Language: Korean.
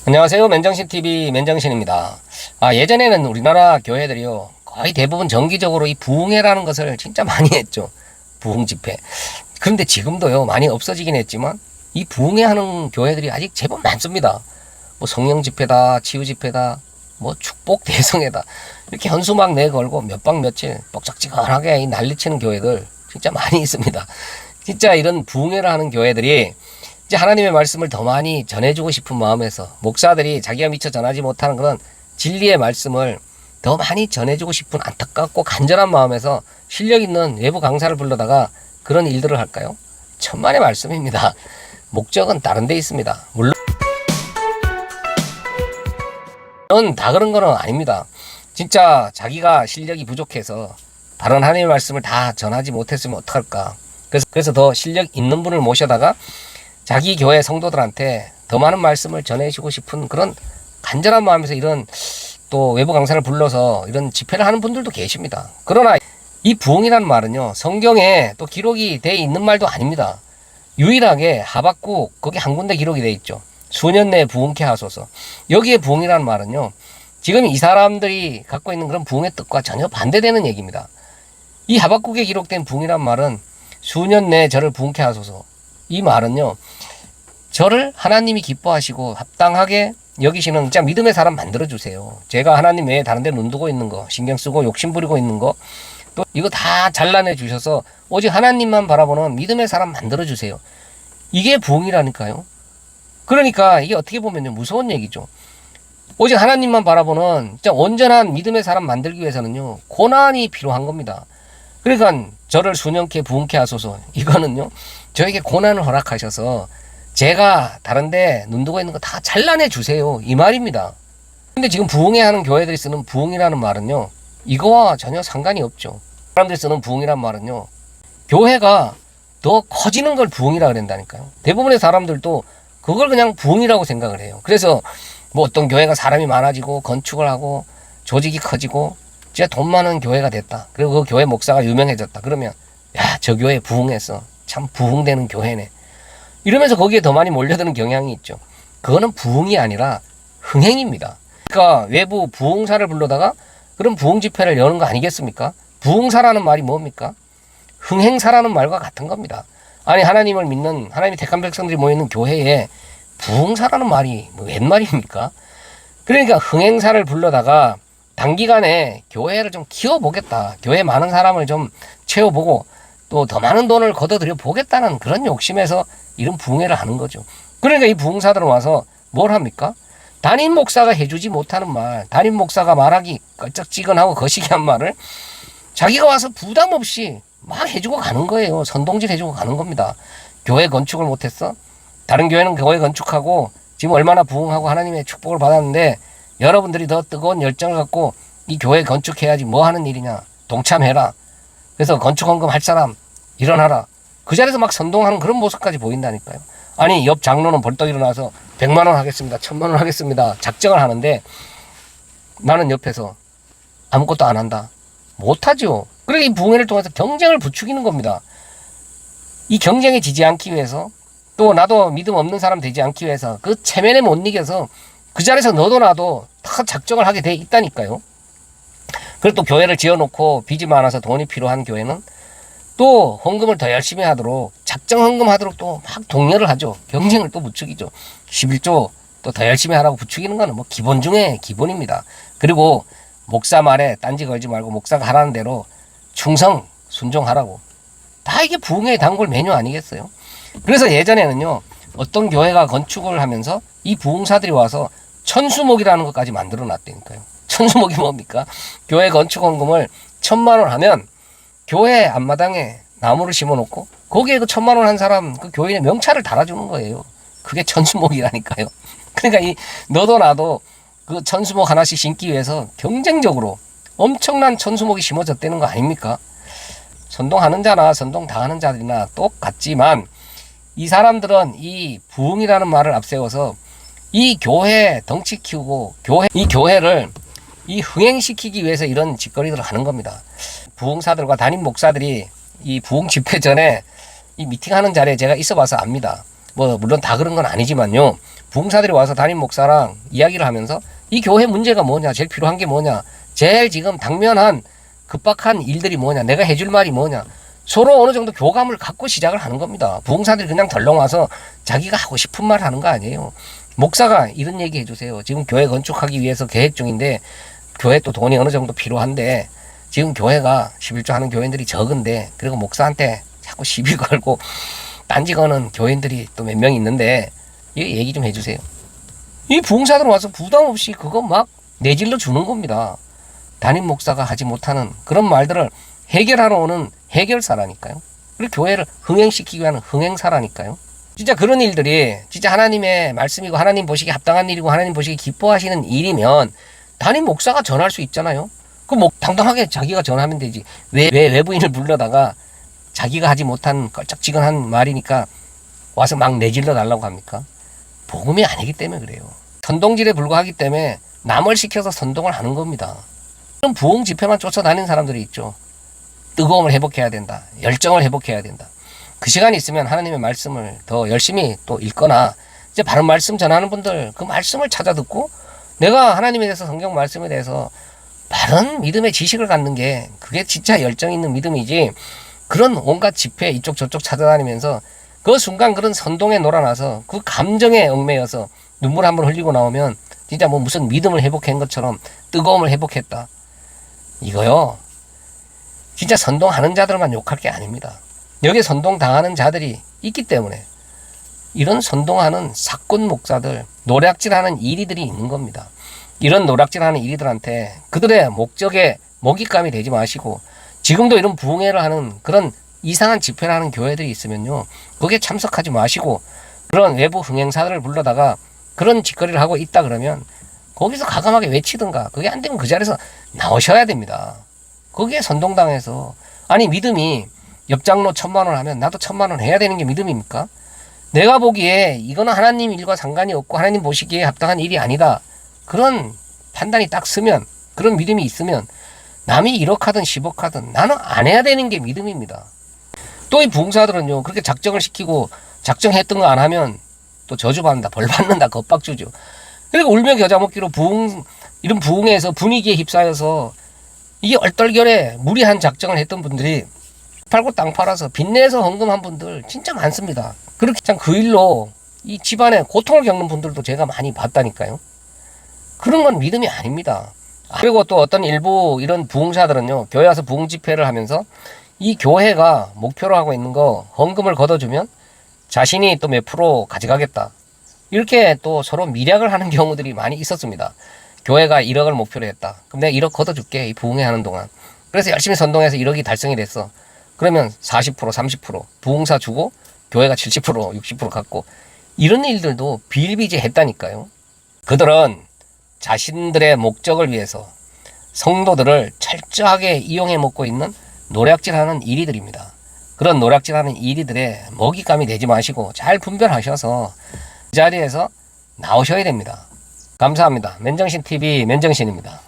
안녕하세요. 맨정신TV 맨정신입니다. 예전에는 우리나라 교회들이요, 거의 대부분 정기적으로 이 부흥회라는 것을 진짜 많이 했죠. 부흥 집회. 그런데 지금도요, 많이 없어지긴 했지만, 이 부흥회 하는 교회들이 아직 제법 많습니다. 뭐 성령 집회다, 치유 집회다, 뭐 축복 대성회다. 이렇게 현수 막 내걸고 몇 박 며칠 뻑적지근하게 난리치는 교회들 진짜 많이 있습니다. 진짜 이런 부흥회를 하는 교회들이 이제 하나님의 말씀을 더 많이 전해주고 싶은 마음에서 목사들이 자기가 미처 전하지 못하는 그런 진리의 말씀을 더 많이 전해주고 싶은 안타깝고 간절한 마음에서 실력 있는 외부 강사를 불러다가 그런 일들을 할까요? 천만의 말씀입니다. 목적은 다른 데 있습니다. 물론 다 그런 건 아닙니다. 진짜 자기가 실력이 부족해서 다른 하나님의 말씀을 다 전하지 못했으면 어떡할까. 그래서 더 실력 있는 분을 모셔다가 자기 교회 성도들한테 더 많은 말씀을 전해주고 싶은 그런 간절한 마음에서 이런 또 외부 강사를 불러서 이런 집회를 하는 분들도 계십니다. 그러나 이 부흥이라는 말은요, 성경에 또 기록이 돼 있는 말도 아닙니다. 유일하게 하박국 거기 한 군데 기록이 돼 있죠. 수년 내에 부흥케 하소서. 여기에 부흥이라는 말은요, 지금 이 사람들이 갖고 있는 그런 부흥의 뜻과 전혀 반대되는 얘기입니다. 이 하박국에 기록된 부흥이란 말은 수년 내에 저를 부흥케 하소서. 이 말은요, 저를 하나님이 기뻐하시고 합당하게 여기시는 진짜 믿음의 사람 만들어주세요. 제가 하나님 외에 다른 데 눈 두고 있는 거, 신경 쓰고 욕심 부리고 있는 거, 또 이거 다 잘라내 주셔서 오직 하나님만 바라보는 믿음의 사람 만들어주세요. 이게 부흥이라니까요. 그러니까 이게 어떻게 보면요, 무서운 얘기죠. 오직 하나님만 바라보는 진짜 온전한 믿음의 사람 만들기 위해서는요, 고난이 필요한 겁니다. 그러니까 저를 수년케 부흥케 하소서. 이거는요, 저에게 고난을 허락하셔서 제가 다른데 눈 두고 있는 거 다 잘라내 주세요, 이 말입니다. 근데 지금 부흥회 하는 교회들이 쓰는 부흥이라는 말은요, 이거와 전혀 상관이 없죠. 사람들이 쓰는 부흥이란 말은요, 교회가 더 커지는 걸 부흥이라 그런다니까요. 대부분의 사람들도 그걸 그냥 부흥이라고 생각을 해요. 그래서 뭐 어떤 교회가 사람이 많아지고 건축을 하고 조직이 커지고 진짜 돈 많은 교회가 됐다. 그리고 그 교회 목사가 유명해졌다. 그러면 야, 저 교회 부흥했어. 참 부흥되는 교회네. 이러면서 거기에 더 많이 몰려드는 경향이 있죠. 그거는 부흥이 아니라 흥행입니다. 그러니까 외부 부흥사를 불러다가 그런 부흥 집회를 여는 거 아니겠습니까? 부흥사라는 말이 뭡니까? 흥행사라는 말과 같은 겁니다. 아니, 하나님을 믿는 하나님의 택한 백성들이 모이는 교회에 부흥사라는 말이 웬 말입니까? 그러니까 흥행사를 불러다가 단기간에 교회를 좀 키워보겠다. 교회 많은 사람을 좀 채워보고 또 더 많은 돈을 걷어들여 보겠다는 그런 욕심에서 이런 부흥회를 하는 거죠. 그러니까 이 부흥사들은 와서 뭘 합니까? 담임 목사가 해주지 못하는 말, 담임 목사가 말하기 껄쩍지근하고 거시기한 말을 자기가 와서 부담 없이 막 해주고 가는 거예요. 선동질 해주고 가는 겁니다. 교회 건축을 못했어? 다른 교회는 교회 건축하고 지금 얼마나 부흥하고 하나님의 축복을 받았는데 여러분들이 더 뜨거운 열정을 갖고 이 교회 건축해야지 뭐 하는 일이냐. 동참해라. 그래서 건축헌금 할 사람 일어나라. 그 자리에서 막 선동하는 그런 모습까지 보인다니까요. 아니, 옆 장로는 벌떡 일어나서 100만 원 하겠습니다. 1000만 원 하겠습니다. 작정을 하는데 나는 옆에서 아무것도 안 한다. 못하죠. 그러니까 이 부흥회를 통해서 경쟁을 부추기는 겁니다. 이 경쟁에 지지 않기 위해서 또 나도 믿음 없는 사람 되지 않기 위해서 그 체면에 못 이겨서 그 자리에서 너도 나도 다 작정을 하게 돼 있다니까요. 그리고 또 교회를 지어놓고 빚이 많아서 돈이 필요한 교회는 또 헌금을 더 열심히 하도록 작정 헌금 하도록 또 막 독려를 하죠. 경쟁을 또 부추기죠. 11조 또 더 열심히 하라고 부추기는 거는 뭐 기본 중에 기본입니다. 그리고 목사 말에 딴지 걸지 말고 목사가 하라는 대로 충성 순종하라고. 다 이게 부흥회의 단골 메뉴 아니겠어요? 그래서 예전에는요, 어떤 교회가 건축을 하면서 이 부흥사들이 와서 천수목이라는 것까지 만들어 놨다니까요. 천수목이 뭡니까? 교회 건축 헌금을 1000만 원 하면 교회 앞마당에 나무를 심어놓고 거기에 그 1000만 원 한 사람 그 교인의 명찰을 달아주는 거예요. 그게 천수목이라니까요. 그러니까 이 너도 나도 그 천수목 하나씩 심기 위해서 경쟁적으로 엄청난 천수목이 심어졌다는 거 아닙니까? 선동하는 자나 선동 당하는 자들이나 똑같지만 이 사람들은 이 부흥이라는 말을 앞세워서 이 교회 덩치 키우고 이 교회를 이 흥행시키기 위해서 이런 짓거리들을 하는 겁니다. 부흥사들과 담임 목사들이 이 부흥 집회 전에 이 미팅하는 자리에 제가 있어봐서 압니다. 뭐 물론 다 그런 건 아니지만요. 부흥사들이 와서 담임 목사랑 이야기를 하면서 이 교회 문제가 뭐냐, 제일 필요한 게 뭐냐, 제일 지금 당면한 급박한 일들이 뭐냐, 내가 해줄 말이 뭐냐, 서로 어느 정도 교감을 갖고 시작을 하는 겁니다. 부흥사들이 그냥 덜렁 와서 자기가 하고 싶은 말 하는 거 아니에요. 목사가 이런 얘기 해주세요. 지금 교회 건축하기 위해서 계획 중인데 교회 또 돈이 어느 정도 필요한데 지금 교회가 11조 하는 교인들이 적은데, 그리고 목사한테 자꾸 시비 걸고 딴지 거는 교인들이 또 몇 명 있는데 이 얘기 좀 해주세요. 이 부흥사들 와서 부담 없이 그거 막 내질러 주는 겁니다. 담임 목사가 하지 못하는 그런 말들을 해결하러 오는 해결사라니까요. 그리고 교회를 흥행시키기 위한 흥행사라니까요. 진짜 그런 일들이 진짜 하나님의 말씀이고 하나님 보시기에 합당한 일이고 하나님 보시기에 기뻐하시는 일이면 담임 목사가 전할 수 있잖아요. 그 뭐 당당하게 자기가 전하면 되지. 왜 외부인을 불러다가 자기가 하지 못한 껄쩍지근한 말이니까 와서 막 내질러 달라고 합니까? 복음이 아니기 때문에 그래요. 선동질에 불과하기 때문에 남을 시켜서 선동을 하는 겁니다. 그럼 부흥 집회만 쫓아다니는 사람들이 있죠. 뜨거움을 회복해야 된다. 열정을 회복해야 된다. 그 시간이 있으면 하나님의 말씀을 더 열심히 또 읽거나 이제 바른 말씀 전하는 분들 그 말씀을 찾아 듣고 내가 하나님에 대해서 성경 말씀에 대해서 바른 믿음의 지식을 갖는 게 그게 진짜 열정 있는 믿음이지, 그런 온갖 집회 이쪽 저쪽 찾아다니면서 그 순간 그런 선동에 놀아나서 그 감정에 얽매여서 눈물 한번 흘리고 나오면 진짜 뭐 무슨 믿음을 회복한 것처럼 뜨거움을 회복했다. 이거요. 진짜 선동하는 자들만 욕할 게 아닙니다. 여기 선동당하는 자들이 있기 때문에 이런 선동하는 사건 목사들, 노략질하는 이리들이 있는 겁니다. 이런 노략질하는 이리들한테 그들의 목적에 먹잇감이 되지 마시고, 지금도 이런 부흥회를 하는 그런 이상한 집회를 하는 교회들이 있으면요, 거기에 참석하지 마시고 그런 외부 흥행사들을 불러다가 그런 짓거리를 하고 있다 그러면 거기서 과감하게 외치든가, 그게 안 되면 그 자리에서 나오셔야 됩니다. 거기에 선동당해서, 아니 믿음이 옆장로 1,000만 원 하면 나도 1,000만 원 해야 되는 게 믿음입니까? 내가 보기에 이거는 하나님 일과 상관이 없고 하나님 보시기에 합당한 일이 아니다, 그런 판단이 딱 서면, 그런 믿음이 있으면 남이 1억 하든 10억 하든 나는 안 해야 되는 게 믿음입니다. 또 이 부흥사들은요, 그렇게 작정을 시키고 작정했던 거 안 하면 또 저주받는다, 벌 받는다, 겁박주죠. 그리고 울며 겨자 먹기로 이런 부흥회에서 분위기에 휩싸여서 이게 얼떨결에 무리한 작정을 했던 분들이 팔고 땅 팔아서 빚내서 헌금한 분들 진짜 많습니다. 그렇게 참 그 일로 이 집안에 고통을 겪는 분들도 제가 많이 봤다니까요. 그런 건 믿음이 아닙니다. 그리고 또 어떤 일부 이런 부흥사들은요, 교회 와서 부흥 집회를 하면서 이 교회가 목표로 하고 있는 거 헌금을 걷어주면 자신이 또 몇 프로 가져가겠다, 이렇게 또 서로 밀약을 하는 경우들이 많이 있었습니다. 교회가 1억을 목표로 했다. 그럼 내가 1억 걷어줄게, 이 부흥회 하는 동안. 그래서 열심히 선동해서 1억이 달성이 됐어. 그러면 40%, 30% 부흥사 주고 교회가 70%, 60% 갖고, 이런 일들도 비일비재했다니까요. 그들은 자신들의 목적을 위해서 성도들을 철저하게 이용해 먹고 있는 노략질하는 이리들입니다. 그런 노략질하는 이리들의 먹잇감이 되지 마시고 잘 분별하셔서 그 자리에서 나오셔야 됩니다. 감사합니다. 맨정신TV 맨정신입니다.